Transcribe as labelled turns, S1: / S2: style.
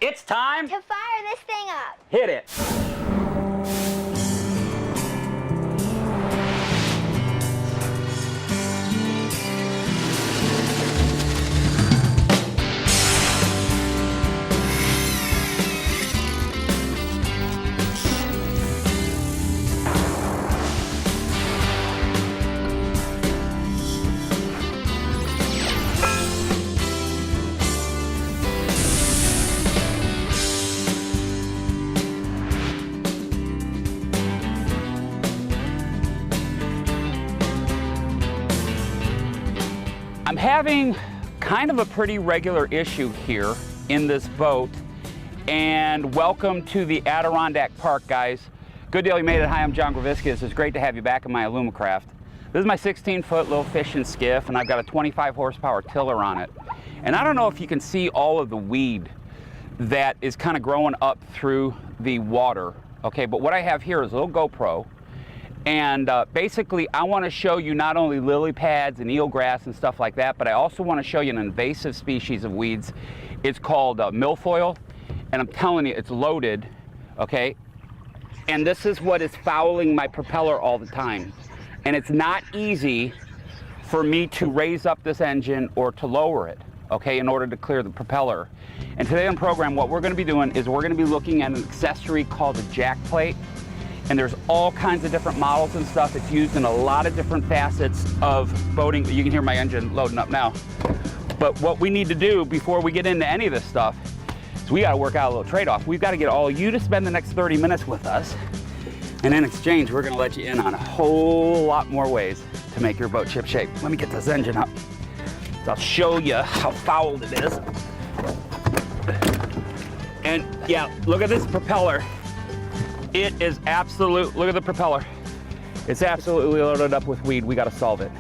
S1: It's time
S2: to fire this thing up.
S1: Hit it. I'm having kind of a pretty regular issue here in this boat, and welcome to the Adirondack Park, guys. Good deal, you made it. Hi, I'm John Graviskis. It's great to have you back in my Alumacraft. This is my 16-foot little fishing skiff, and I've got a 25 horsepower tiller on it. And I don't know if you can see all of the weed that is kind of growing up through the water, okay? But what I have here is a little GoPro. And basically, I want to show you not only lily pads and eelgrass and stuff like that, but I also want to show you an invasive species of weeds. It's called milfoil, and I'm telling you, it's loaded, okay? And this is what is fouling my propeller all the time. And it's not easy for me to raise up this engine or to lower it, okay, in order to clear the propeller. And today on the program, what we're going to be doing is we're going to be looking at an accessory called a jack plate. And there's all kinds of different models and stuff. It's used in a lot of different facets of boating. You can hear my engine loading up now. But what we need to do before we get into any of this stuff is we got to work out a little trade-off. We've got to get all you to spend the next 30 minutes with us. And in exchange, we're going to let you in on a whole lot more ways to make your boat ship shape. Let me get this engine up. So I'll show you how fouled it is. And yeah, look at this propeller. It is absolute, look at the propeller. It's absolutely loaded up with weed. We got to solve it.